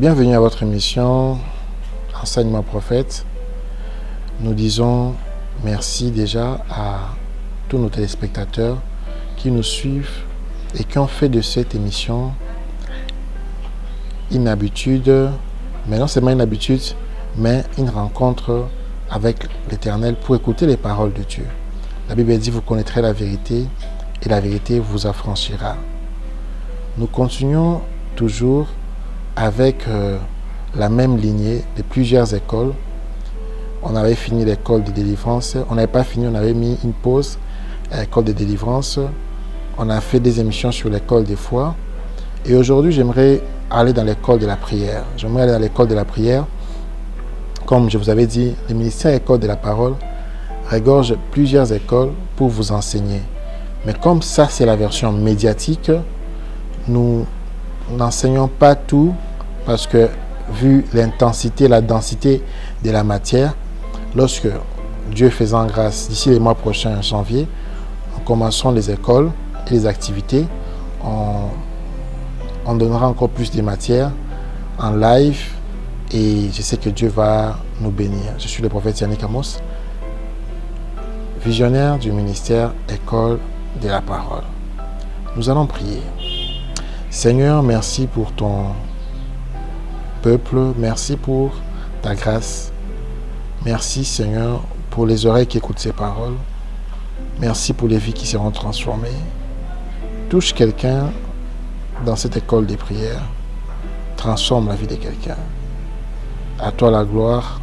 Bienvenue à votre émission Enseignement Prophète. Nous disons merci déjà à tous nos téléspectateurs qui nous suivent et qui ont fait de cette émission une habitude, mais non seulement une habitude, mais une rencontre avec l'Éternel pour écouter les paroles de Dieu. La Bible dit, vous connaîtrez la vérité et la vérité vous affranchira. Nous continuons toujours avec la même lignée de plusieurs écoles. On avait fini l'école de délivrance. On n'avait pas fini, on avait mis une pause à l'école de délivrance. On a fait des émissions sur l'école des foi. Et aujourd'hui, j'aimerais aller dans l'école de la prière. J'aimerais aller dans l'école de la prière. Comme je vous avais dit, le ministère École de la Parole regorge plusieurs écoles pour vous enseigner. Mais comme ça, c'est la version médiatique, nous n'enseignons pas tout parce que, vu l'intensité, la densité de la matière, lorsque Dieu faisant grâce, d'ici les mois prochains, janvier, nous commencerons les écoles et les activités. On donnera encore plus de matière en live et je sais que Dieu va nous bénir. Je suis le prophète Yannick Amos, visionnaire du ministère École de la Parole. Nous allons prier. Seigneur, merci pour ton peuple, merci pour ta grâce. Merci Seigneur pour les oreilles qui écoutent ces paroles. Merci pour les vies qui seront transformées. Touche quelqu'un dans cette école des prières. Transforme la vie de quelqu'un. À toi la gloire,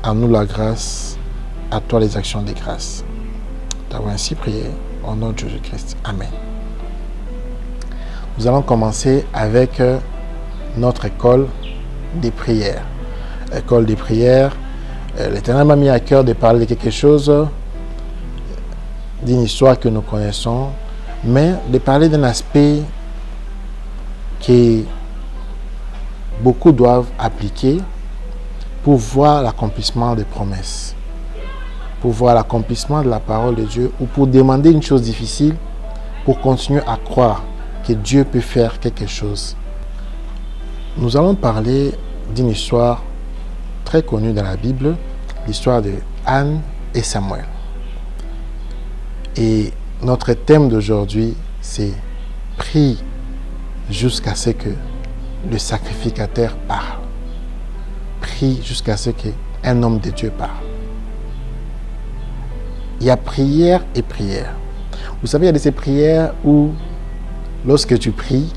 à nous la grâce, à toi les actions des grâces. Nous avons ainsi prié au nom de Jésus-Christ. Amen. Nous allons commencer avec notre école des prières. École des prières. L'Éternel m'a mis à cœur de parler de quelque chose, d'une histoire que nous connaissons, mais de parler d'un aspect que beaucoup doivent appliquer pour voir l'accomplissement des promesses, pour voir l'accomplissement de la parole de Dieu ou pour demander une chose difficile, pour continuer à croire que Dieu peut faire quelque chose. Nous allons parler d'une histoire très connue dans la Bible, l'histoire de Anne et Samuel. Et notre thème d'aujourd'hui, c'est « Prie jusqu'à ce que le sacrificateur parle. » Prie jusqu'à ce qu'un homme de Dieu parle. Il y a prière et prière. Vous savez, il y a de ces prières où, lorsque tu pries,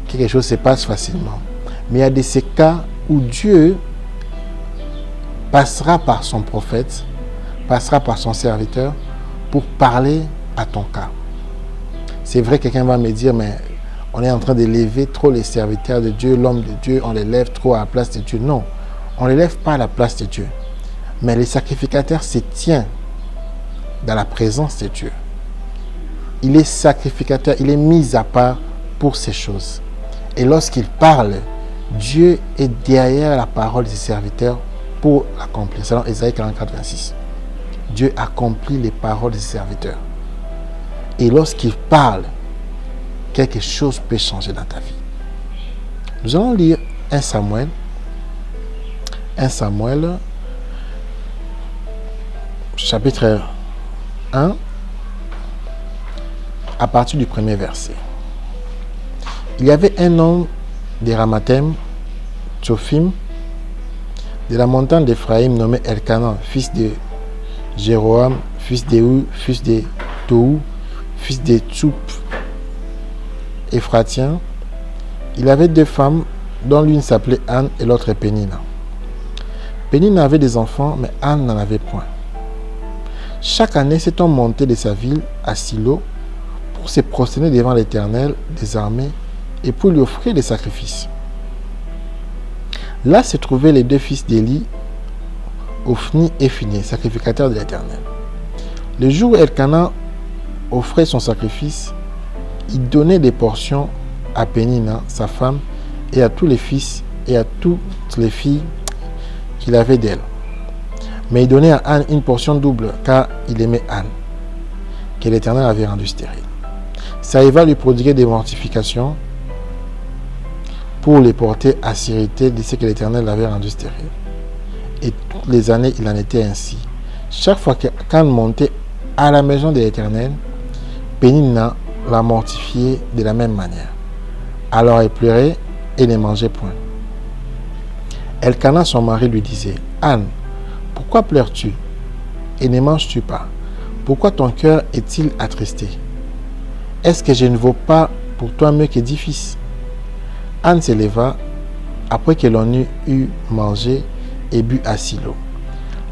quelque chose se passe facilement. Mais il y a de ces cas où Dieu passera par son prophète, passera par son serviteur pour parler à ton cas. C'est vrai, quelqu'un va me dire, mais on est en train d'élever trop les serviteurs de Dieu, l'homme de Dieu, on les lève trop à la place de Dieu. Non, on ne les lève pas à la place de Dieu. Mais le sacrificateur se tient dans la présence de Dieu. Il est sacrificateur, il est mis à part pour ces choses. Et lorsqu'il parle, Dieu est derrière la parole de ses serviteurs pour l'accomplir. Selon Ésaïe 44, 26. Dieu accomplit les paroles de ses serviteurs. Et lorsqu'il parle, quelque chose peut changer dans ta vie. Nous allons lire 1 Samuel. 1 Samuel, chapitre 1, à partir du premier verset. Il y avait un homme de Ramathaim, Tsophim, de la montagne d'Éphraïm, nommé Elkanan, fils de Jéroham, fils d'Éhu, fils de Tohu, fils de Tsouf, Éphratien. Il avait deux femmes, dont l'une s'appelait Anne et l'autre Pénina. Pénina avait des enfants, mais Anne n'en avait point. Chaque année, cet homme montait de sa ville à Silo pour se prosterner devant l'Éternel des armées et pour lui offrir des sacrifices. Là se trouvaient les deux fils d'Élie, Ophni et Phiné, sacrificateurs de l'Éternel. Le jour où Elkanan offrait son sacrifice, il donnait des portions à Pénina, sa femme, et à tous les fils et à toutes les filles qu'il avait d'elle. Mais il donnait à Anne une portion double, car il aimait Anne, que l'Éternel avait rendue stérile. Ça va lui prodiguer des mortifications. pour les porter à Sirité, d'ici que l'Éternel l'avait rendu stérile. Et toutes les années, il en était ainsi. Chaque fois qu'Anne montait à la maison de l'Éternel, Pénina la mortifiait de la même manière. Alors elle pleurait et ne mangeait point. Elkana, son mari, lui disait: Anne, pourquoi pleures-tu et ne manges-tu pas? Pourquoi ton cœur est-il attristé? Est-ce que je ne vaux pas pour toi mieux que 10 fils? Anne se leva après que l'on eut mangé et bu à Silo.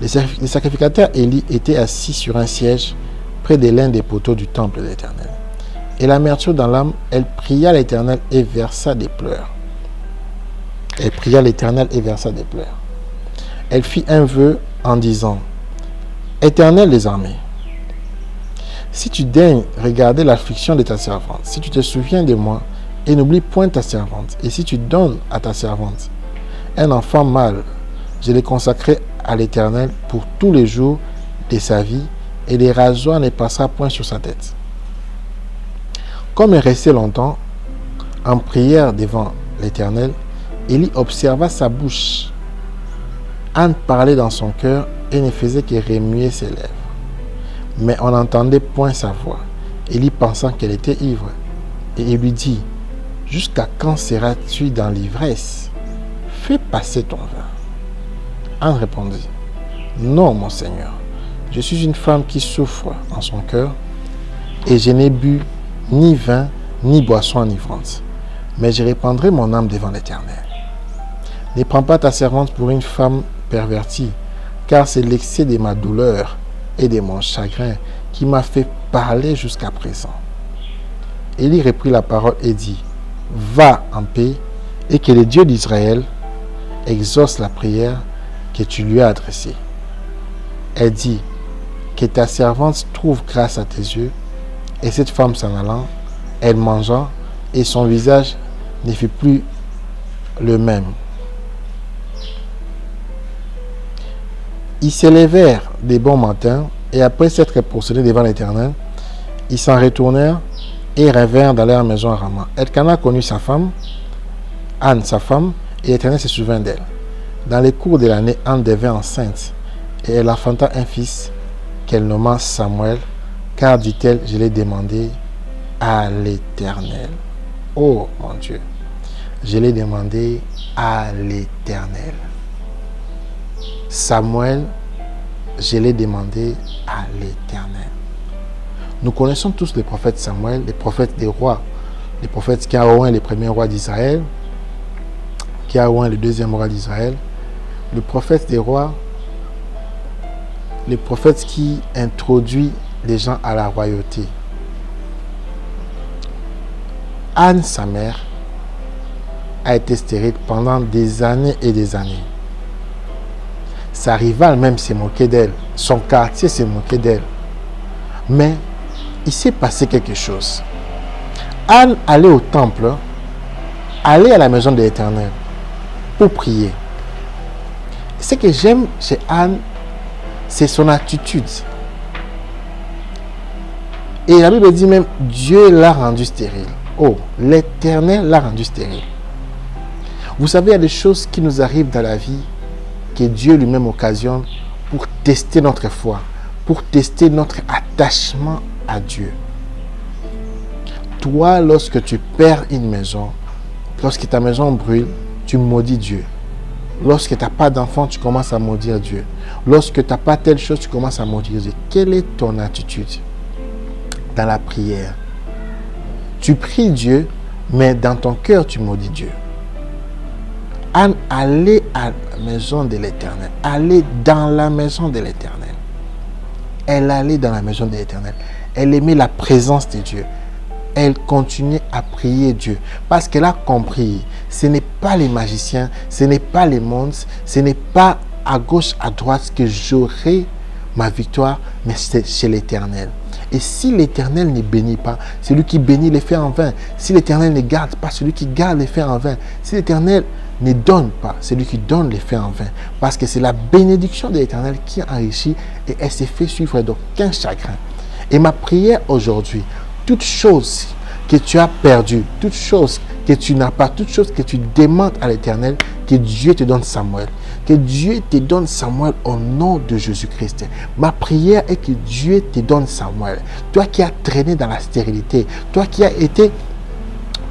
Le sacrificateur Élie était assis sur un siège près de l'un des poteaux du temple de l'Éternel. Et l'amertume dans l'âme, elle pria l'Éternel et versa des pleurs. Elle pria l'Éternel et versa des pleurs. Elle fit un vœu en disant: Éternel des armées, si tu daignes regarder l'affliction de ta servante, si tu te souviens de moi et n'oublie point ta servante, et si tu donnes à ta servante un enfant mâle, je l'ai consacré à l'Éternel pour tous les jours de sa vie, et les rasoirs ne passera point sur sa tête. Comme elle restait longtemps en prière devant l'Éternel, Élie observa sa bouche. Anne parlait dans son cœur et ne faisait que remuer ses lèvres. Mais on n'entendait point sa voix. Élie pensant qu'elle était ivre. Et il lui dit: Jusqu'à quand seras-tu dans l'ivresse? Fais passer ton vin. Anne répondit: Non, mon Seigneur, je suis une femme qui souffre en son cœur, et je n'ai bu ni vin, ni boisson enivrante, mais je répandrai mon âme devant l'Éternel. Ne prends pas ta servante pour une femme pervertie, car c'est l'excès de ma douleur et de mon chagrin qui m'a fait parler jusqu'à présent. Élie reprit la parole et dit: Va en paix, et que le Dieu d'Israël exauce la prière que tu lui as adressée. Elle dit: Que ta servante trouve grâce à tes yeux. Et cette femme s'en allant, elle mangea, et son visage ne fut plus le même. Ils s'élevèrent des bons matins, et après s'être prosternés devant l'Éternel, ils s'en retournèrent et revinrent dans leur maison à Rama. Elkana connut sa femme, Anne sa femme, et l'Éternel se souvint d'elle. Dans les cours de l'année, Anne devint enceinte, et elle enfanta un fils qu'elle nomma Samuel, car, dit-elle, je l'ai demandé à l'Éternel. Oh mon Dieu, je l'ai demandé à l'Éternel. Samuel, je l'ai demandé à l'Éternel. Nous connaissons tous les prophètes Samuel, les prophètes des rois, les prophètes qui ont oint les premiers rois d'Israël, qui a oint le deuxième roi d'Israël, le prophète des rois, le prophète qui introduit les gens à la royauté. Anne, sa mère, a été stérile pendant des années et des années. Sa rivale même s'est moquée d'elle. Son quartier s'est moqué d'elle. Mais il s'est passé quelque chose. Anne allait au temple, allait à la maison de l'Éternel pour prier. Ce que j'aime chez Anne, c'est son attitude. Et la Bible dit même, Dieu l'a rendu stérile. Oh, l'Éternel l'a rendu stérile. Vous savez, il y a des choses qui nous arrivent dans la vie que Dieu lui-même occasionne pour tester notre foi, pour tester notre attachement à Dieu. Toi, lorsque tu perds une maison, lorsque ta maison brûle, tu maudis Dieu. Lorsque tu n'as pas d'enfant, tu commences à maudire Dieu. Lorsque tu n'as pas telle chose, tu commences à maudire Dieu. Quelle est ton attitude dans la prière? Tu pries Dieu, mais dans ton cœur, tu maudis Dieu. Anne allait à la maison de l'Éternel. Allait dans la maison de l'Éternel. Elle allait dans la maison de l'Éternel. Elle aimait la présence de Dieu. Elle continuait à prier Dieu. Parce qu'elle a compris, ce n'est pas les magiciens, ce n'est pas les monstres, ce n'est pas à gauche, à droite que j'aurai ma victoire, mais c'est chez l'Éternel. Et si l'Éternel ne bénit pas, celui qui bénit les fait en vain. Si l'Éternel ne garde pas, celui qui garde les fait en vain. Si l'Éternel ne donne pas, celui qui donne les fait en vain. Parce que c'est la bénédiction de l'Éternel qui enrichit et elle s'est fait suivre d'aucun chagrin. Et ma prière aujourd'hui, toute chose que tu as perdue, toute chose que tu n'as pas, toute chose que tu demandes à l'Éternel, que Dieu te donne Samuel. Que Dieu te donne Samuel au nom de Jésus-Christ. Ma prière est que Dieu te donne Samuel. Toi qui as traîné dans la stérilité, toi qui as été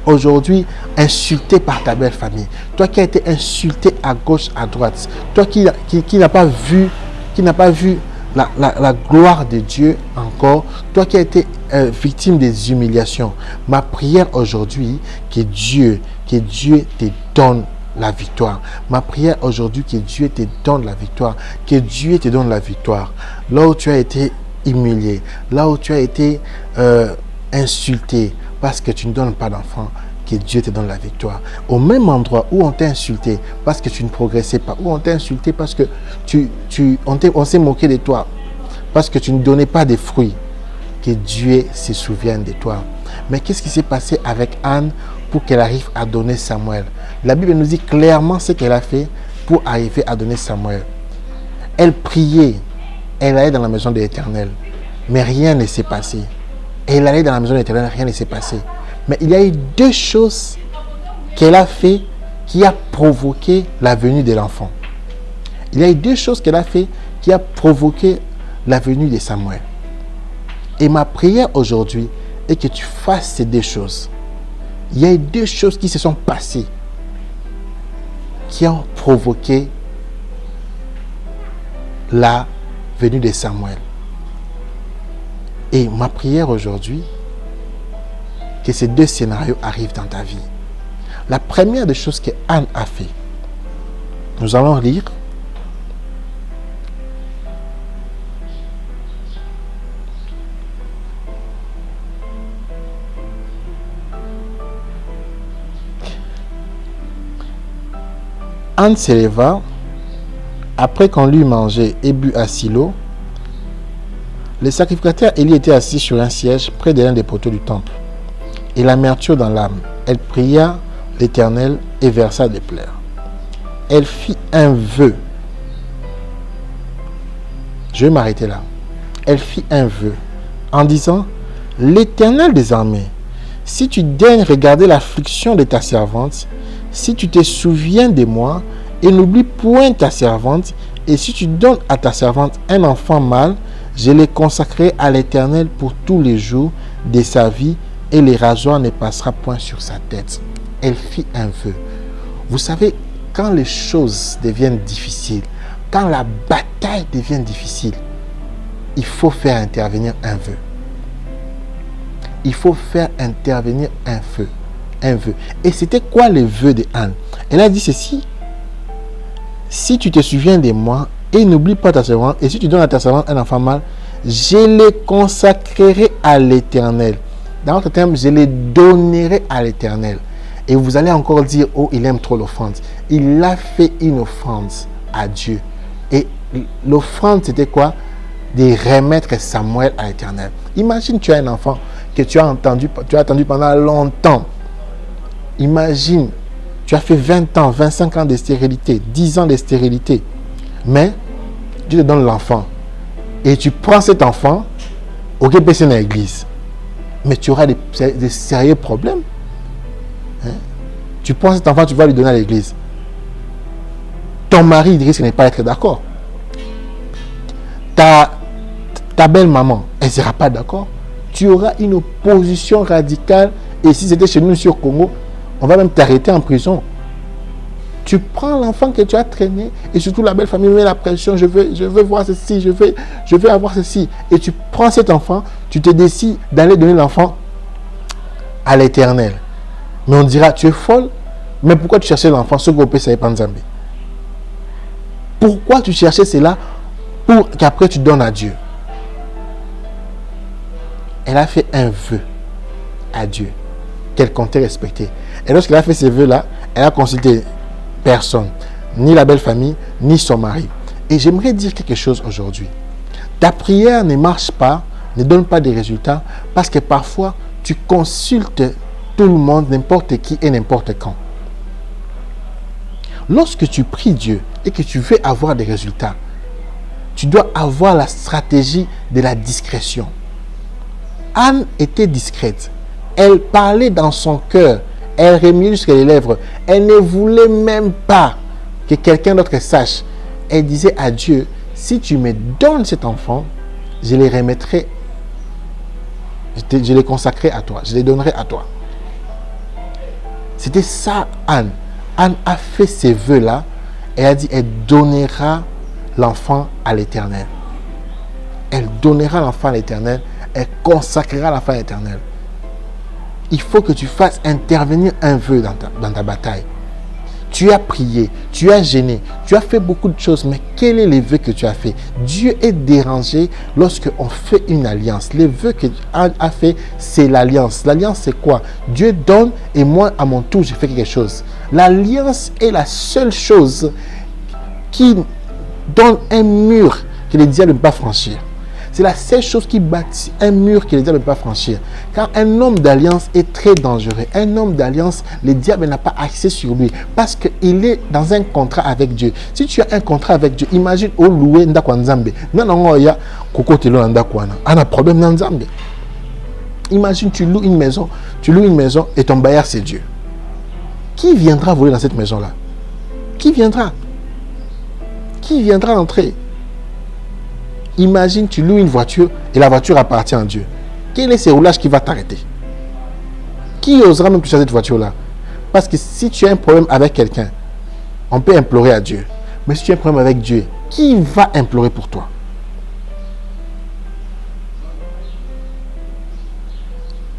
aujourd'hui insulté par ta belle famille, toi qui as été insulté à gauche, à droite, toi qui n'a pas vu, la gloire de Dieu encore, toi qui as été victime des humiliations, ma prière aujourd'hui, que Dieu te donne la victoire. Ma prière aujourd'hui, que Dieu te donne la victoire. Que Dieu te donne la victoire. Là où tu as été humilié, là où tu as été insulté parce que tu ne donnes pas d'enfant, que Dieu te donne la victoire. Au même endroit où on t'a insulté parce que tu ne progressais pas, où on t'a insulté parce que on s'est moqué de toi, parce que tu ne donnais pas de fruits, que Dieu se souvienne de toi. Mais qu'est-ce qui s'est passé avec Anne pour qu'elle arrive à donner Samuel? La Bible nous dit clairement ce qu'elle a fait pour arriver à donner Samuel. Elle priait, elle allait dans la maison de l'Éternel, mais rien ne s'est passé. Elle allait dans la maison de l'Éternel, rien ne s'est passé. Mais il y a eu deux choses qu'elle a fait qui a provoqué la venue de l'enfant. Il y a eu deux choses qu'elle a fait qui a provoqué la venue de Samuel. Et ma prière aujourd'hui est que tu fasses ces deux choses. Il y a eu deux choses qui se sont passées qui ont provoqué la venue de Samuel. Et ma prière aujourd'hui, que ces deux scénarios arrivent dans ta vie. La première des choses que Anne a fait, nous allons lire Anne s'éleva, après qu'on l'eut mangé et bu à Silo. Le sacrificateur Élie était assis sur un siège près de l'un des poteaux du temple. Et l'amertume dans l'âme, elle pria l'Éternel et versa des pleurs. Elle fit un vœu. Je vais m'arrêter là. Elle fit un vœu en disant: l'Éternel des armées, si tu daignes regarder l'affliction de ta servante, si tu te souviens de moi et n'oublie point ta servante, et si tu donnes à ta servante un enfant mâle, je le consacrerai à l'Éternel pour tous les jours de sa vie, et le rasoir ne passera point sur sa tête. Elle fit un vœu. Vous savez, quand les choses deviennent difficiles, quand la bataille devient difficile, il faut faire intervenir un vœu. Il faut faire intervenir un vœu. Et c'était quoi le vœu de Anne? Elle a dit ceci: si tu te souviens de moi et n'oublie pas ta servante, et si tu donnes à ta servante un enfant mâle, je le consacrerai à l'Éternel. Dans notre terme, je le donnerai à l'Éternel. Et vous allez encore dire: oh, il aime trop l'offrande. Il a fait une offrande à Dieu. Et l'offrande, c'était quoi? De remettre Samuel à l'Éternel. Imagine, tu as un enfant que tu as attendu pendant longtemps. Imagine, tu as fait 20 ans, 25 ans de stérilité, 10 ans de stérilité. Mais Dieu te donne l'enfant. Et tu prends cet enfant, ok, c'est dans l'église. Mais tu auras des sérieux problèmes. Hein? Tu prends cet enfant, tu vas lui donner à l'église. Ton mari, il risque de ne pas être d'accord. Ta belle-maman, elle ne sera pas d'accord. Tu auras une opposition radicale. Et si c'était chez nous sur Congo, on va même t'arrêter en prison. Tu prends l'enfant que tu as traîné, et surtout la belle famille met la pression: je veux voir ceci, je veux avoir ceci. Et tu prends cet enfant, tu te décides d'aller donner l'enfant à l'Éternel. Mais on dira: tu es folle, mais pourquoi tu cherchais l'enfant? Ce groupe, ça n'est pas Nzambé. Pourquoi tu cherchais cela pour qu'après tu donnes à Dieu? Elle a fait un vœu à Dieu qu'elle comptait respecter. Et lorsqu'elle a fait ce vœu-là, elle a consulté personne, ni la belle famille, ni son mari. Et j'aimerais dire quelque chose aujourd'hui. Ta prière ne marche pas, ne donne pas de résultats, parce que parfois, tu consultes tout le monde, n'importe qui et n'importe quand. Lorsque tu pries Dieu et que tu veux avoir des résultats, tu dois avoir la stratégie de la discrétion. Anne était discrète. Elle parlait dans son cœur. Elle remuait jusqu'à les lèvres. Elle ne voulait même pas que quelqu'un d'autre sache. Elle disait à Dieu, si tu me donnes cet enfant, je les remettrai, je les consacrerai à toi, je les donnerai à toi. C'était ça, Anne. Anne a fait ces vœux-là. Elle a dit, elle donnera l'enfant à l'Éternel. Elle donnera l'enfant à l'Éternel. Elle consacrera l'enfant à l'Éternel. Il faut que tu fasses intervenir un vœu dans ta bataille. Tu as prié, tu as gêné, tu as fait beaucoup de choses, mais quel est le vœu que tu as fait? Dieu est dérangé lorsque on fait une alliance. Le vœu que Anne a fait, c'est l'alliance. L'alliance, c'est quoi? Dieu donne et moi, à mon tour, j'ai fait quelque chose. L'alliance est la seule chose qui donne un mur que le diable ne peut pas franchir. C'est la seule chose qui bâtit un mur que le diable ne peut pas franchir. Car un homme d'alliance est très dangereux. Un homme d'alliance, le diable n'a pas accès sur lui. Parce qu'il est dans un contrat avec Dieu. Si tu as un contrat avec Dieu, imagine au loué ndakwa nzambe. Non, il y a koko telo ndakwa na. On a problème dans nzambe. Imagine tu loues une maison et ton bailleur c'est Dieu. Qui viendra voler dans cette maison-là? Qui viendra? Qui viendra entrer? Imagine, tu loues une voiture et la voiture appartient à Dieu. Quel est ce roulage qui va t'arrêter? Qui osera même toucher cette voiture-là? Parce que si tu as un problème avec quelqu'un, on peut implorer à Dieu. Mais si tu as un problème avec Dieu, qui va implorer pour toi?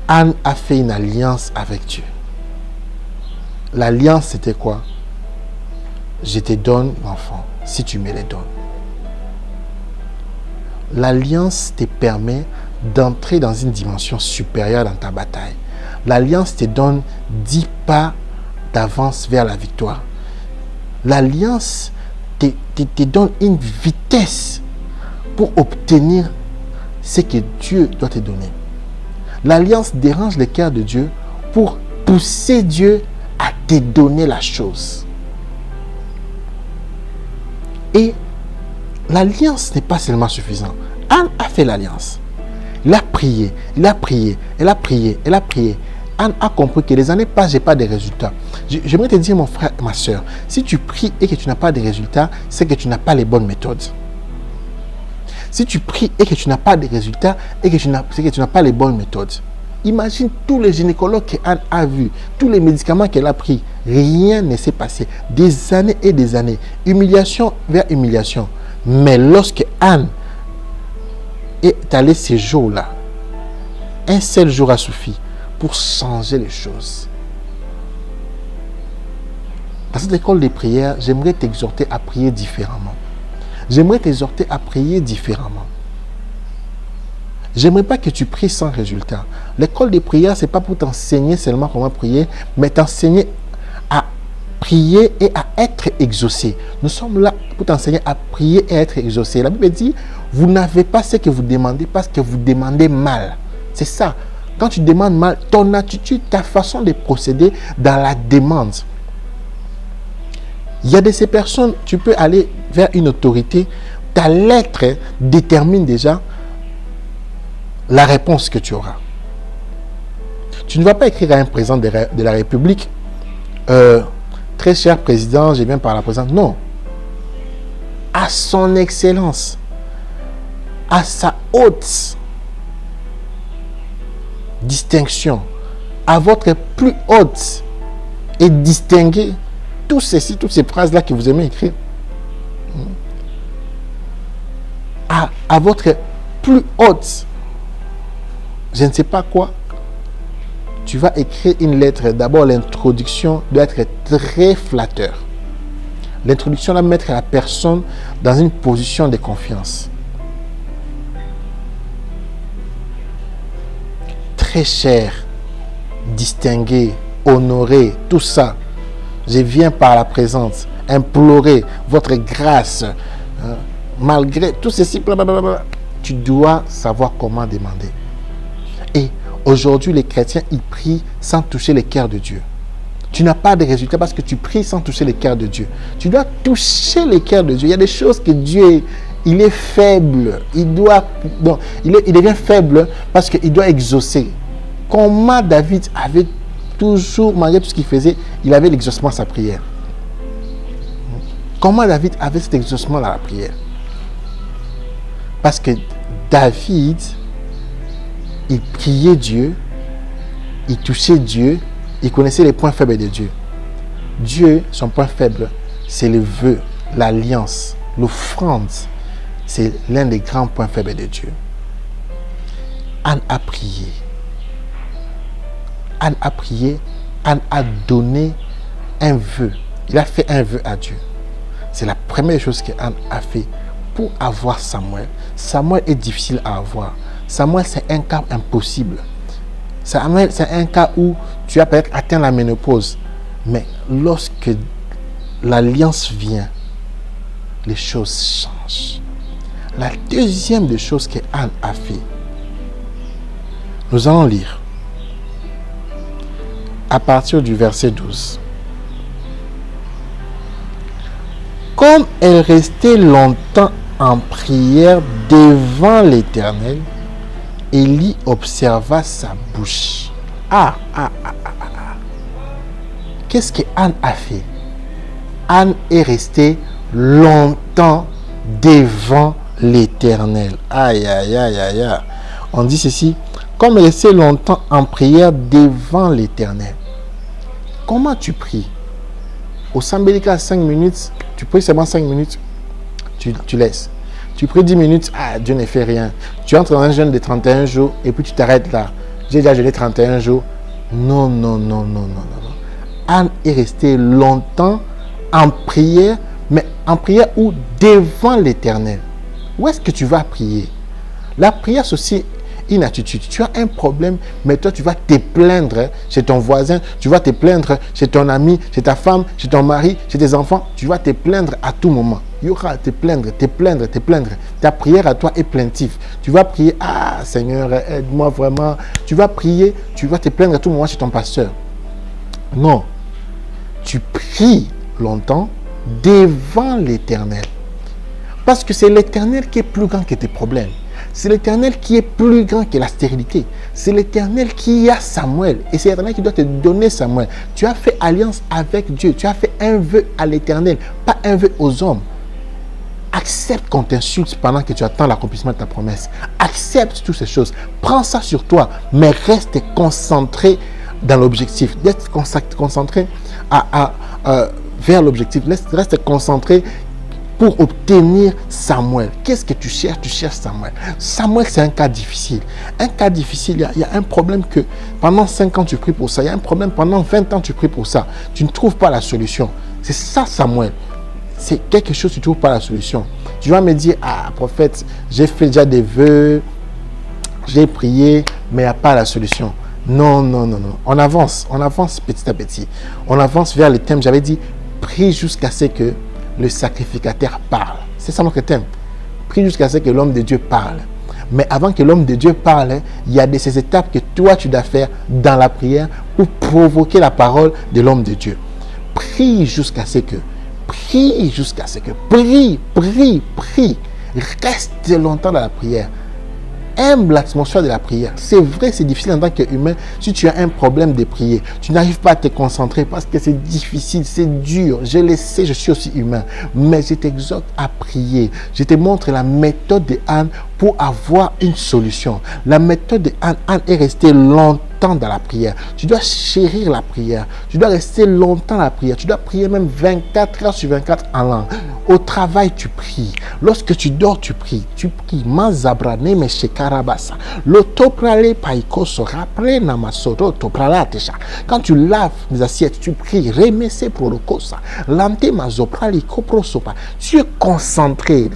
Anne a fait une alliance avec Dieu. L'alliance, c'était quoi? Je te donne l'enfant si tu me le donnes. L'alliance te permet d'entrer dans une dimension supérieure dans ta bataille. L'alliance te donne 10 pas d'avance vers la victoire. L'alliance te donne une vitesse pour obtenir ce que Dieu doit te donner. L'alliance dérange le cœur de Dieu pour pousser Dieu à te donner la chose. Et l'alliance n'est pas seulement suffisante. Anne a fait l'alliance. Il a prié, il a prié, elle a prié, elle a prié. Anne a compris que les années passent, je n'ai pas de résultats. J'aimerais te dire, mon frère, ma soeur, si tu pries et que tu n'as pas de résultats, c'est que tu n'as pas les bonnes méthodes. Si tu pries et que tu n'as pas de résultats, c'est que tu n'as pas les bonnes méthodes. Imagine tous les gynécologues qu'Anne a vus, tous les médicaments qu'elle a pris. Rien ne s'est passé. Des années et des années. Humiliation vers humiliation. Mais lorsque Anne est allée ces jours-là, un seul jour a suffi pour changer les choses. Dans cette école de prière, j'aimerais t'exhorter à prier différemment. J'aimerais t'exhorter à prier différemment. J'aimerais pas que tu pries sans résultat. L'école de prière, ce n'est pas pour t'enseigner seulement comment prier, mais t'enseigner à prier et à être exaucé. Nous sommes là pour t'enseigner à prier et à être exaucé. La Bible dit, vous n'avez pas ce que vous demandez parce que vous demandez mal. C'est ça. Quand tu demandes mal, ton attitude, ta façon de procéder dans la demande. Il y a de ces personnes, tu peux aller vers une autorité, ta lettre détermine déjà la réponse que tu auras. Tu ne vas pas écrire à un président de la République, très cher président, je viens par la présidente. Non. À son excellence, à sa haute distinction, à votre plus haute et distinguée, toutes ces phrases-là que vous aimez écrire, à votre plus haute, je ne sais pas quoi, tu vas écrire une lettre. D'abord, l'introduction doit être très flatteur. L'introduction doit mettre la personne dans une position de confiance. Très cher, distingué, honoré, tout ça. Je viens par la présence implorer votre grâce. Malgré tout ceci, blablabla, tu dois savoir comment demander. Et aujourd'hui, les chrétiens, ils prient sans toucher le cœur de Dieu. Tu n'as pas de résultat parce que tu pries sans toucher le cœur de Dieu. Tu dois toucher le cœur de Dieu. Il y a des choses que Dieu, il est faible. Il devient faible parce qu'il doit exaucer. Comment David avait toujours, malgré tout ce qu'il faisait, il avait l'exaucement à sa prière. Comment David avait cet exaucement à la prière? Parce que David, il priait Dieu, il touchait Dieu, il connaissait les points faibles de Dieu. Dieu, son point faible, c'est le vœu, l'alliance, l'offrande. C'est l'un des grands points faibles de Dieu. Anne a prié. Anne a prié, Anne a donné un vœu. Il a fait un vœu à Dieu. C'est la première chose que Anne a fait pour avoir Samuel. Samuel est difficile à avoir. Samuel, c'est un cas impossible. Samuel, c'est un cas où tu as peut-être atteint la ménopause. Mais lorsque l'alliance vient, les choses changent. La deuxième des choses que Anne a fait, nous allons lire à partir du verset 12. Comme elle restait longtemps en prière devant l'Éternel, Élie observa sa bouche. Qu'est-ce que Anne a fait? Anne est restée longtemps devant l'Éternel. Aïe. On dit ceci, comme elle restait longtemps en prière devant l'Éternel. Comment tu pries? Au Sambelika, 5 minutes, tu pries seulement 5 minutes, tu laisses. Tu pries 10 minutes, Dieu ne fait rien. Tu entres dans un jeûne de 31 jours et puis tu t'arrêtes là. J'ai déjà jeûné 31 jours. Non. Anne est restée longtemps en prière, mais en prière où? Devant l'Éternel. Où est-ce que tu vas prier? La prière, c'est aussi une attitude. Tu as un problème, mais toi, tu vas te plaindre chez ton voisin, tu vas te plaindre chez ton ami, chez ta femme, chez ton mari, chez tes enfants. Tu vas te plaindre à tout moment. Il y aura te plaindre. Ta prière à toi est plaintive. Tu vas prier, Seigneur, aide-moi vraiment. Tu vas prier, tu vas te plaindre à tout moment chez ton pasteur. Non. Tu pries longtemps devant l'Éternel. Parce que c'est l'Éternel qui est plus grand que tes problèmes. C'est l'Éternel qui est plus grand que la stérilité. C'est l'Éternel qui a Samuel. Et c'est l'Éternel qui doit te donner Samuel. Tu as fait alliance avec Dieu. Tu as fait un vœu à l'Éternel, pas un vœu aux hommes. Accepte qu'on t'insulte pendant que tu attends l'accomplissement de ta promesse. Accepte toutes ces choses. Prends ça sur toi, mais reste concentré dans l'objectif. Reste concentré vers l'objectif. Reste concentré pour obtenir Samuel. Qu'est-ce que tu cherches? Tu cherches Samuel. Samuel, c'est un cas difficile. Un cas difficile, il y a un problème que pendant 5 ans, tu pries pour ça. Il y a un problème pendant 20 ans, tu pries pour ça. Tu ne trouves pas la solution. C'est ça, Samuel. C'est quelque chose, tu ne trouves pas la solution. Tu vas me dire, prophète, j'ai fait déjà des vœux, j'ai prié, mais il n'y a pas la solution. Non. On avance petit à petit. On avance vers le thème. J'avais dit, prie jusqu'à ce que le sacrificateur parle. C'est ça notre thème. Prie jusqu'à ce que l'homme de Dieu parle. Mais avant que l'homme de Dieu parle, il y a ces étapes que toi tu dois faire dans la prière pour provoquer la parole de l'homme de Dieu. Prie jusqu'à ce que. Prie. Reste longtemps dans la prière. Aime l'atmosphère de la prière. C'est vrai, c'est difficile en tant qu'humain. Si tu as un problème de prier, tu n'arrives pas à te concentrer parce que c'est difficile, c'est dur. Je le sais, je suis aussi humain. Mais je t'exhorte à prier. Je te montre la méthode de Anne pour avoir une solution. La méthode de Anne, Anne est restée longtemps dans la prière. Tu dois chérir la prière. Tu dois rester longtemps dans la prière. Tu dois prier même 24 heures sur 24 en langue. Au travail, tu pries. Lorsque tu dors, tu pries. Tu pries. Mazabrane me shekarabasa. Lotoprale paikoso rapre namasoro topralatesha. Quand tu laves les assiettes, tu pries. Remese prolokosa. Lante mazoprali koprosopa. Tu es concentré.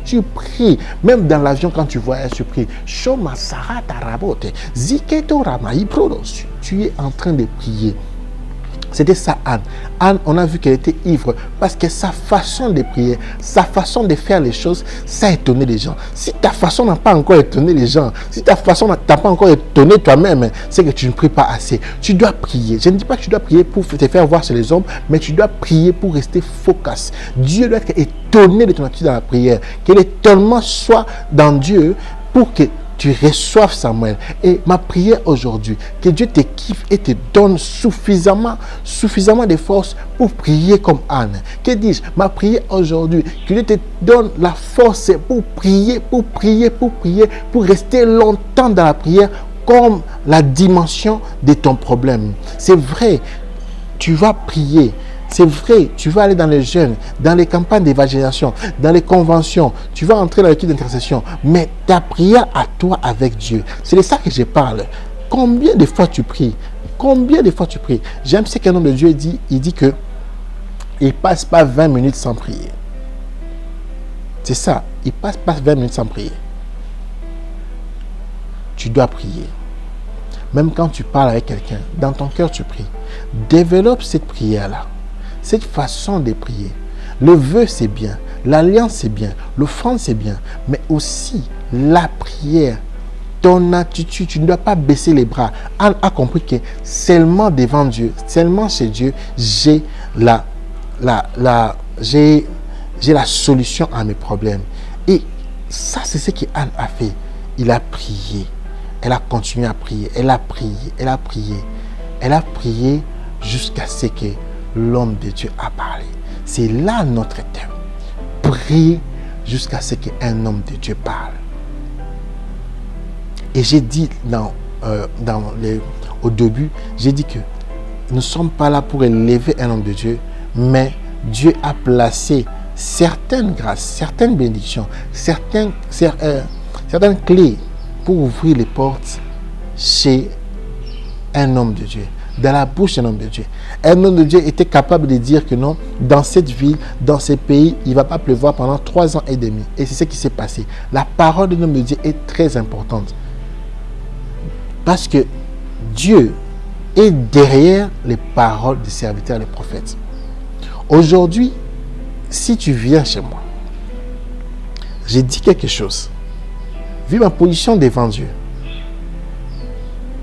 Tu pries. Même dans l'avion, quand tu voyages, tu pries. Shoma sarata rabote. Ziketo ramaï prodos. Tu es en train de prier. C'était ça, Anne. Anne, on a vu qu'elle était ivre parce que sa façon de prier, sa façon de faire les choses, ça a étonné les gens. Si ta façon n'a pas encore étonné les gens, si ta façon n'a pas encore étonné toi-même, c'est que tu ne pries pas assez. Tu dois prier. Je ne dis pas que tu dois prier pour te faire voir chez les hommes, mais tu dois prier pour rester focus. Dieu doit être étonné de ton attitude dans la prière. Que l'étonnement soit dans Dieu pour que tu reçoives Samuel. Et ma prière aujourd'hui, que Dieu t'équipe et te donne suffisamment de force pour prier comme Anne. Que dis-je? Ma prière aujourd'hui, que Dieu te donne la force pour prier, pour rester longtemps dans la prière comme la dimension de ton problème. C'est vrai, tu vas prier. C'est vrai, tu vas aller dans les jeûnes, dans les campagnes d'évangélisation, dans les conventions, tu vas entrer dans l'équipe d'intercession, mais ta prière à toi avec Dieu, c'est de ça que je parle. Combien de fois tu pries? Combien de fois tu pries? J'aime ce qu'un homme de Dieu dit, il dit que il ne passe pas 20 minutes sans prier. C'est ça, il ne passe pas 20 minutes sans prier. Tu dois prier. Même quand tu parles avec quelqu'un, dans ton cœur tu pries. Développe cette prière-là. Cette façon de prier. Le vœu, c'est bien. L'alliance, c'est bien. L'offrande, c'est bien. Mais aussi, la prière, ton attitude, tu ne dois pas baisser les bras. Anne a compris que seulement devant Dieu, seulement chez Dieu, j'ai la solution à mes problèmes. Et ça, c'est ce qu'Anne a fait. Il a prié. Elle a continué à prier. Elle a prié. Elle a prié. Elle a prié jusqu'à ce que l'homme de Dieu a parlé. C'est là notre thème. Prie jusqu'à ce qu'un homme de Dieu parle. Et j'ai dit au début, j'ai dit que nous ne sommes pas là pour élever un homme de Dieu, mais Dieu a placé certaines grâces, certaines bénédictions, certaines clés pour ouvrir les portes chez un homme de Dieu, dans la bouche d'un homme de Dieu. Un homme de Dieu était capable de dire que non, dans cette ville, dans ce pays, il ne va pas pleuvoir pendant 3 ans et demi. Et c'est ce qui s'est passé. La parole d'un homme de Dieu est très importante. Parce que Dieu est derrière les paroles des serviteurs et des prophètes. Aujourd'hui, si tu viens chez moi, j'ai dit quelque chose. Vu ma position devant Dieu,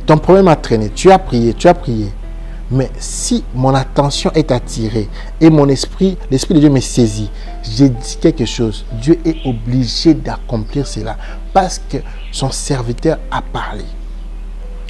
ton problème a traîné, tu as prié. Mais si mon attention est attirée et l'Esprit de Dieu me saisit, j'ai dit quelque chose, Dieu est obligé d'accomplir cela parce que son serviteur a parlé.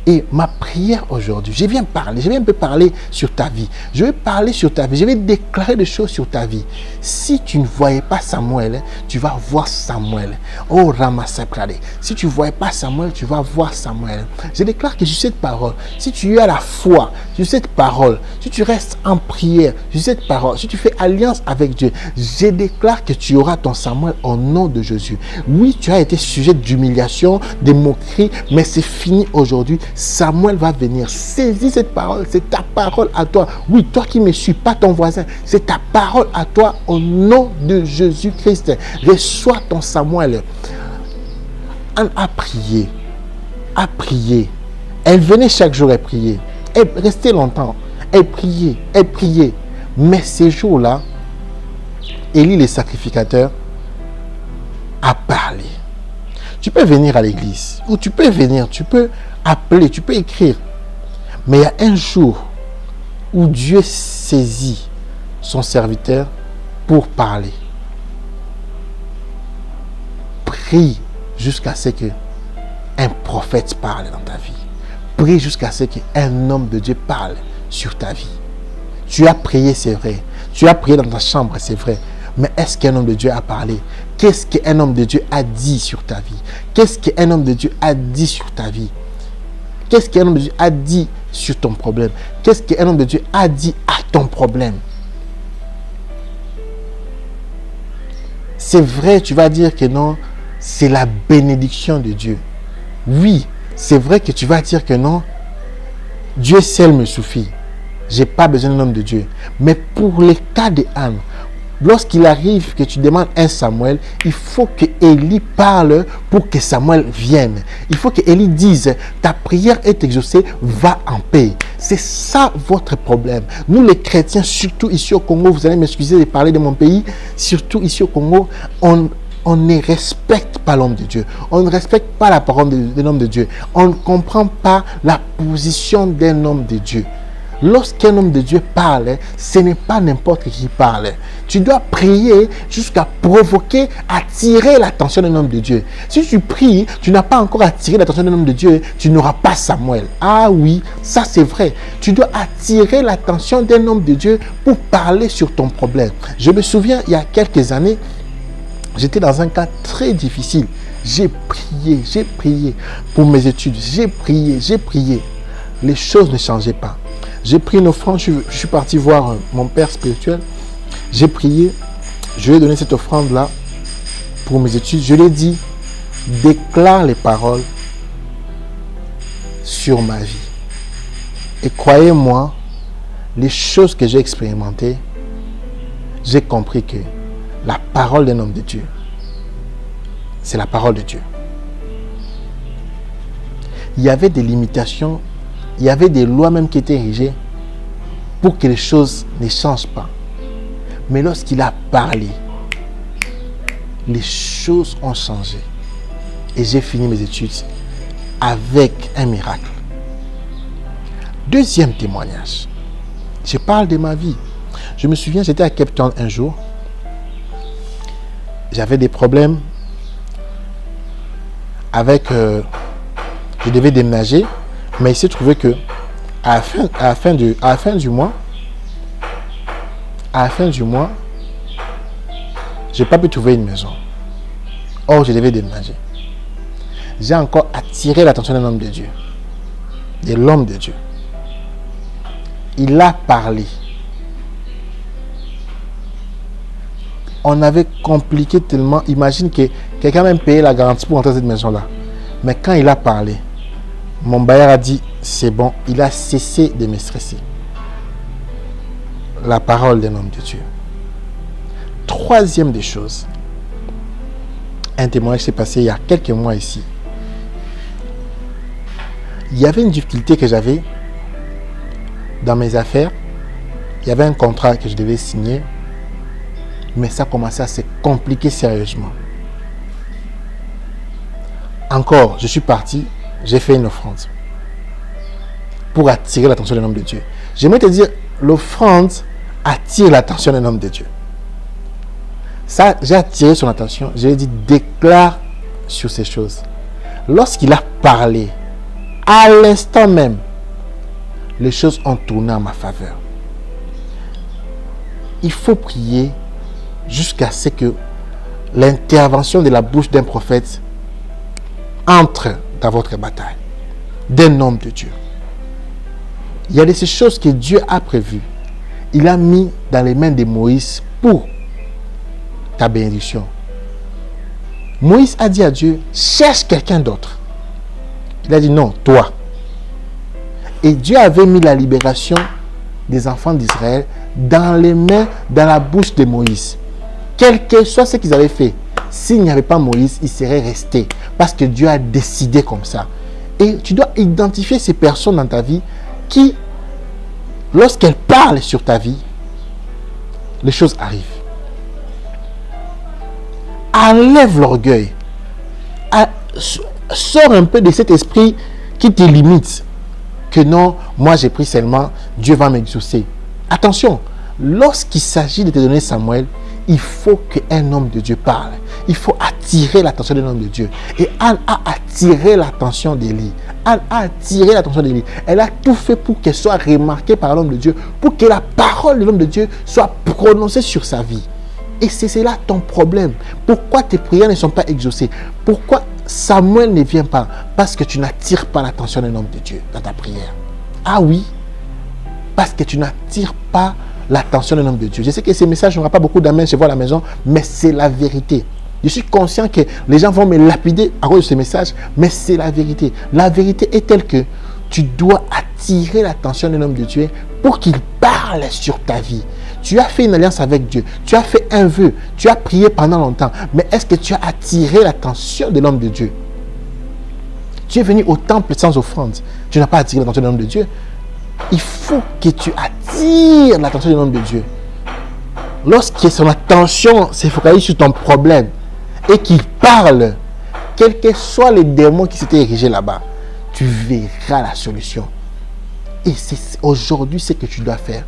Et ma prière aujourd'hui, je viens un peu parler sur ta vie. Je vais parler sur ta vie, je vais déclarer des choses sur ta vie. Si tu ne voyais pas Samuel, tu vas voir Samuel. Oh Ramasaprade. Si tu ne voyais pas Samuel, tu vas voir Samuel. Je déclare que sur cette parole, si tu as la foi sur cette parole, si tu restes en prière sur cette parole, si tu fais alliance avec Dieu, je déclare que tu auras ton Samuel au nom de Jésus. Oui, tu as été sujet d'humiliation, de moqueries, mais c'est fini aujourd'hui. Samuel va venir. Saisis cette parole, c'est ta parole à toi. Oui, toi qui ne me suis pas ton voisin, c'est ta parole à toi au nom de Jésus-Christ. Reçois ton Samuel. Anne a prié. Elle venait chaque jour et prier. Elle restait longtemps. Elle priait. Mais ces jours-là, Élie le sacrificateur a parlé. Tu peux venir à l'église, ou tu peux appeler, tu peux écrire. Mais il y a un jour où Dieu saisit son serviteur pour parler. Prie jusqu'à ce que un prophète parle dans ta vie. Prie jusqu'à ce qu'un homme de Dieu parle sur ta vie. Tu as prié, c'est vrai. Tu as prié dans ta chambre, c'est vrai. Mais est-ce qu'un homme de Dieu a parlé? Qu'est-ce qu'un homme de Dieu a dit sur ta vie? Qu'est-ce qu'un homme de Dieu a dit sur ta vie? Qu'est-ce qu'un homme de Dieu a dit sur ton problème? Qu'est-ce qu'un homme de Dieu a dit à ton problème? C'est vrai, tu vas dire que non, c'est la bénédiction de Dieu. Oui, c'est vrai que tu vas dire que non, Dieu seul me suffit. Je n'ai pas besoin d'un homme de Dieu. Mais pour le cas de Anne, lorsqu'il arrive que tu demandes un Samuel, il faut que Élie parle pour que Samuel vienne. Il faut que Élie dise, ta prière est exaucée, va en paix. C'est ça votre problème. Nous les chrétiens, surtout ici au Congo, vous allez m'excuser de parler de mon pays, surtout ici au Congo, on ne respecte pas l'homme de Dieu. On ne respecte pas la parole de l'homme de Dieu. On ne comprend pas la position d'un homme de Dieu. Lorsqu'un homme de Dieu parle, ce n'est pas n'importe qui parle. Tu dois prier jusqu'à provoquer, attirer l'attention d'un homme de Dieu. Si tu pries, tu n'as pas encore attiré l'attention d'un homme de Dieu, tu n'auras pas Samuel. Ah oui, ça c'est vrai. Tu dois attirer l'attention d'un homme de Dieu pour parler sur ton problème. Je me souviens, il y a quelques années, j'étais dans un cas très difficile. J'ai prié pour mes études. J'ai prié. Les choses ne changeaient pas. J'ai pris une offrande, je suis parti voir mon père spirituel. J'ai prié, je lui ai donné cette offrande-là pour mes études. Je lui ai dit, déclare les paroles sur ma vie. Et croyez-moi, les choses que j'ai expérimentées, j'ai compris que la parole d'un homme de Dieu, c'est la parole de Dieu. Il y avait des limitations, il y avait des lois même qui étaient érigées pour que les choses ne changent pas. Mais lorsqu'il a parlé, les choses ont changé. Et j'ai fini mes études avec un miracle. Deuxième témoignage. Je parle de ma vie. Je me souviens, j'étais à Cape Town un jour. J'avais des problèmes avec... je devais déménager, mais il s'est trouvé que à la fin du mois, j'ai pas pu trouver une maison. Or, je devais déménager. J'ai encore attiré l'attention d'un homme de Dieu. De l'homme de Dieu. Il a parlé. On avait compliqué tellement. Imagine que quelqu'un m'a même payé la garantie pour entrer dans cette maison-là. Mais quand il a parlé, mon bailleur a dit, c'est bon, il a cessé de me stresser. La parole d'un homme de Dieu. Troisième des choses, un témoignage s'est passé il y a quelques mois ici. Il y avait une difficulté que j'avais dans mes affaires. Il y avait un contrat que je devais signer, mais ça commençait à se compliquer sérieusement. Encore, je suis parti, j'ai fait une offrande pour attirer l'attention d'un homme de Dieu. J'aimerais te dire, l'offrande attire l'attention d'un homme de Dieu. Ça, j'ai attiré son attention. Je lui ai dit, déclare sur ces choses. Lorsqu'il a parlé, à l'instant même, les choses ont tourné en ma faveur. Il faut prier jusqu'à ce que l'intervention de la bouche d'un prophète entre dans votre bataille, d'un homme de Dieu. Il y a de ces choses que Dieu a prévues. Il a mis dans les mains de Moïse pour ta bénédiction. Moïse a dit à Dieu, cherche quelqu'un d'autre. Il a dit non, toi. Et Dieu avait mis la libération des enfants d'Israël dans les mains, dans la bouche de Moïse. Quel que soit ce qu'ils avaient fait, s'il n'y avait pas Moïse, ils seraient restés. Parce que Dieu a décidé comme ça. Et tu dois identifier ces personnes dans ta vie qui, lorsqu'elles parlent sur ta vie, les choses arrivent. Enlève l'orgueil. Sors un peu de cet esprit qui te limite. Que non, moi j'ai pris seulement, Dieu va m'exaucer. Attention, lorsqu'il s'agit de te donner Samuel, il faut qu'un homme de Dieu parle. Il faut attirer l'attention d'un homme de Dieu. Et Anne a attiré l'attention d'Élie. Anne a attiré l'attention d'Élie. Elle a tout fait pour qu'elle soit remarquée par l'homme de Dieu, pour que la parole de l'homme de Dieu soit prononcée sur sa vie. Et c'est là ton problème. Pourquoi tes prières ne sont pas exaucées? Pourquoi Samuel ne vient pas? Parce que tu n'attires pas l'attention d'un homme de Dieu dans ta prière. Ah oui, parce que tu n'attires pas l'attention d'un homme de Dieu. Je sais que ces messages n'auront pas beaucoup d'amen chez vous à la maison, mais c'est la vérité. Je suis conscient que les gens vont me lapider à cause de ces messages, mais c'est la vérité. La vérité est telle que tu dois attirer l'attention d'un homme de Dieu pour qu'il parle sur ta vie. Tu as fait une alliance avec Dieu, tu as fait un vœu, tu as prié pendant longtemps, mais est-ce que tu as attiré l'attention de l'homme de Dieu? Tu es venu au temple sans offrande, tu n'as pas attiré l'attention de l'homme de Dieu. Il faut que tu attires l'attention de l'homme de Dieu. Lorsque son attention se focalise sur ton problème et qu'il parle, quels que soient les démons qui s'étaient érigés là-bas, tu verras la solution. Et c'est aujourd'hui ce que tu dois faire.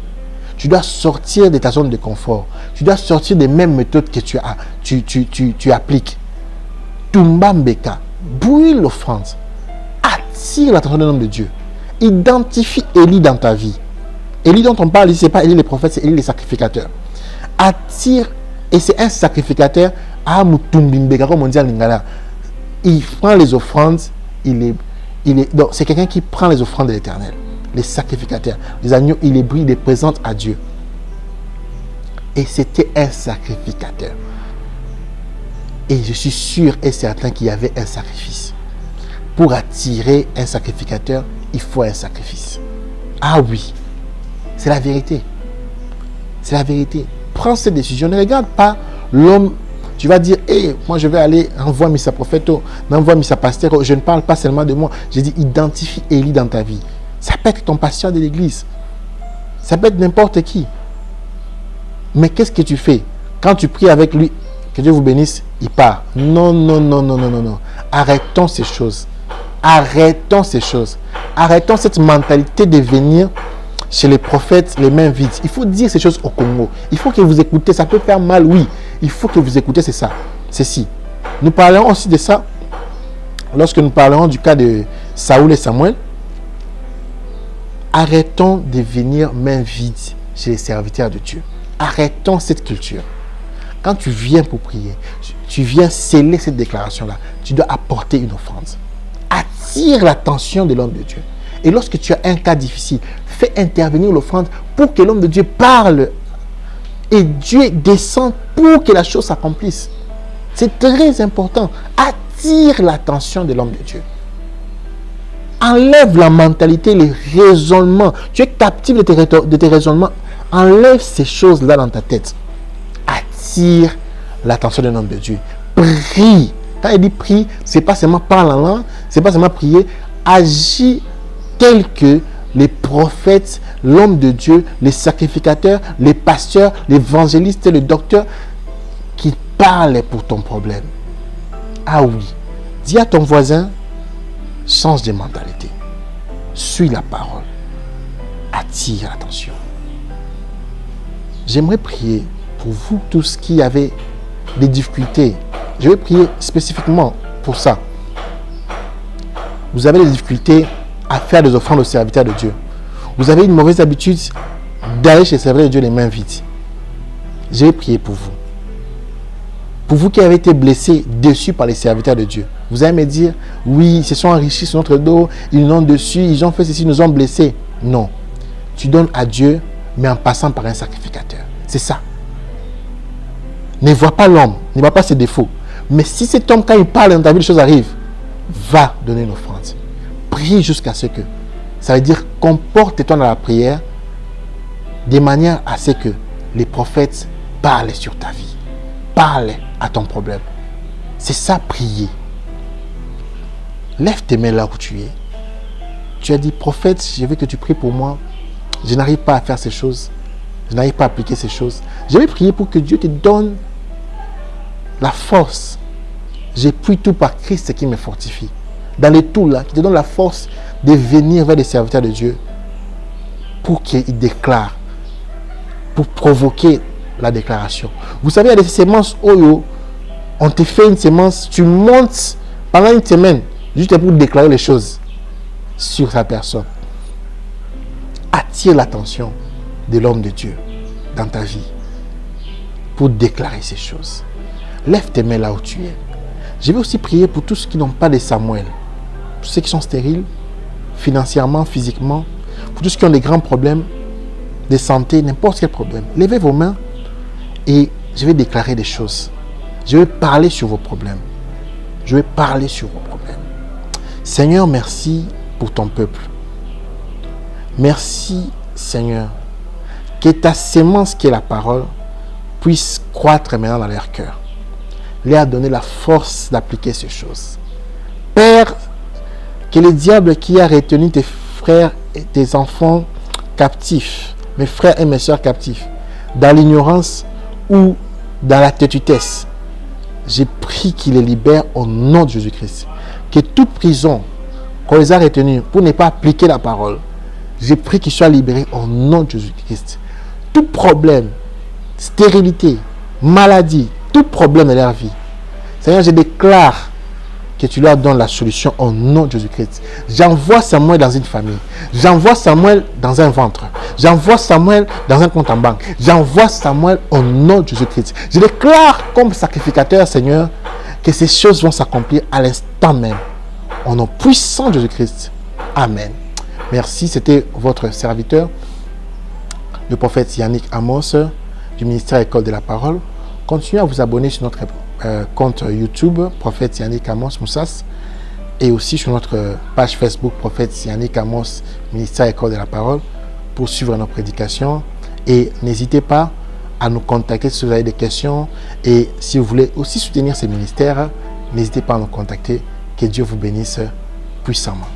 Tu dois sortir de ta zone de confort. Tu dois sortir des mêmes méthodes que tu appliques. Tumbambeka, brûle l'offrande. Attire l'attention de l'homme de Dieu. Identifie Élie dans ta vie. Élie dont on parle ici, ce n'est pas Élie les prophètes, c'est Élie les sacrificateurs. Attire, et c'est un sacrificateur, comme on dit en lingala. Il prend les offrandes, donc c'est quelqu'un qui prend les offrandes de l'Éternel. Les sacrificateurs, les agneaux, il les brille, il les présente à Dieu. Et c'était un sacrificateur. Et je suis sûr et certain qu'il y avait un sacrifice. Pour attirer un sacrificateur, il faut un sacrifice. Ah oui, c'est la vérité. C'est la vérité. Prends cette décision. Ne regarde pas l'homme. Tu vas dire, hey, moi je vais aller, envoie Missa Prophète, envoie Missa Pasteur. Je ne parle pas seulement de moi. Je dis, identifie Élie dans ta vie. Ça peut être ton pasteur de l'église. Ça peut être n'importe qui. Mais qu'est-ce que tu fais? Quand tu pries avec lui, que Dieu vous bénisse, il part. Non, non, non, non, non, non, non. Arrêtons ces choses. Arrêtons ces choses. Arrêtons cette mentalité de venir chez les prophètes les mains vides. Il faut dire ces choses au Congo. Il faut que vous écoutez. Ça peut faire mal, oui. Il faut que vous écoutez, c'est ça. Ceci. Nous parlerons aussi de ça lorsque nous parlerons du cas de Saoul et Samuel. Arrêtons de venir main vide chez les serviteurs de Dieu. Arrêtons cette culture. Quand tu viens pour prier, tu viens sceller cette déclaration-là, tu dois apporter une offrande. Attire l'attention de l'homme de Dieu. Et lorsque tu as un cas difficile, fais intervenir l'offrande pour que l'homme de Dieu parle. Et Dieu descend pour que la chose s'accomplisse. C'est très important. Attire l'attention de l'homme de Dieu. Enlève la mentalité, les raisonnements. Tu es captif de tes raisonnements. Enlève ces choses-là dans ta tête. Attire l'attention d'un homme de Dieu. Prie. Quand il dit prie, ce n'est pas seulement parler en langue, ce n'est pas seulement prier. Agis tel que les prophètes, l'homme de Dieu, les sacrificateurs, les pasteurs, l'évangéliste, le docteur qui parlent pour ton problème. Ah oui. Dis à ton voisin, change de mentalité. Suis la parole. Attire l'attention. J'aimerais prier pour vous tous qui avez des difficultés. Je vais prier spécifiquement pour ça. Vous avez des difficultés à faire des offrandes aux serviteurs de Dieu. Vous avez une mauvaise habitude d'aller chez les serviteurs de Dieu les mains vides. Je vais prier pour vous. Pour vous qui avez été blessés, déçus par les serviteurs de Dieu. Vous allez me dire, oui, ils se sont enrichis sur notre dos, ils nous ont dessus, ils ont fait ceci, ils nous ont blessés. Non. Tu donnes à Dieu, mais en passant par un sacrificateur. C'est ça. Ne vois pas l'homme, ne vois pas ses défauts. Mais si cet homme, quand il parle dans ta vie, les choses arrivent, va donner une offrande. Prie jusqu'à ce que. Ça veut dire, comporte-toi dans la prière de manière à ce que les prophètes parlent sur ta vie. Parlent à ton problème. C'est ça, prier. Lève tes mains là où tu es. Tu as dit, prophète, je veux que tu pries pour moi. Je n'arrive pas à faire ces choses. Je n'arrive pas à appliquer ces choses. Je vais prier pour que Dieu te donne la force. J'ai pris tout par Christ qui me fortifie. Dans les tout là, qui te donne la force de venir vers les serviteurs de Dieu pour qu'ils déclarent, pour provoquer la déclaration. Vous savez, il y a des semences Oyo. On te fait une semence, tu montes pendant une semaine juste pour déclarer les choses sur sa personne. Attire l'attention de l'homme de Dieu dans ta vie pour déclarer ces choses. Lève tes mains là où tu es. Je vais aussi prier pour tous ceux qui n'ont pas de Samuel, tous ceux qui sont stériles, financièrement, physiquement, pour tous ceux qui ont des grands problèmes de santé, n'importe quel problème. Levez vos mains et je vais déclarer des choses. Je vais parler sur vos problèmes. Je vais parler sur vos problèmes. Seigneur, merci pour ton peuple. Merci, Seigneur, que ta sémence qui est la parole puisse croître maintenant dans leur cœur. Leur donner la force d'appliquer ces choses. Père, que le diable qui a retenu tes frères et tes enfants captifs, mes frères et mes soeurs captifs, dans l'ignorance ou dans la têtutesse, j'ai pris qu'il les libère au nom de Jésus-Christ. Que toute prison qu'on les a retenus pour ne pas appliquer la parole, Je prie qu'ils soient libérés au nom de Jésus-Christ. Tout problème, stérilité, maladie, tout problème de leur vie. Seigneur, je déclare que tu leur donnes la solution au nom de Jésus-Christ. J'envoie Samuel dans une famille. J'envoie Samuel dans un ventre. J'envoie Samuel dans un compte en banque. J'envoie Samuel au nom de Jésus-Christ. Je déclare comme sacrificateur, Seigneur, que ces choses vont s'accomplir à l'instant même. Au nom puissant de Jésus-Christ. Amen. Merci, c'était votre serviteur, le prophète Yannick Amos, du ministère École de la Parole. Continuez à vous abonner sur notre compte YouTube, prophète Yannick Amos Moussas, et aussi sur notre page Facebook, prophète Yannick Amos, ministère École de la Parole, pour suivre nos prédications. Et n'hésitez pas à nous contacter si vous avez des questions. Et si vous voulez aussi soutenir ces ministères, n'hésitez pas à nous contacter. Que Dieu vous bénisse puissamment.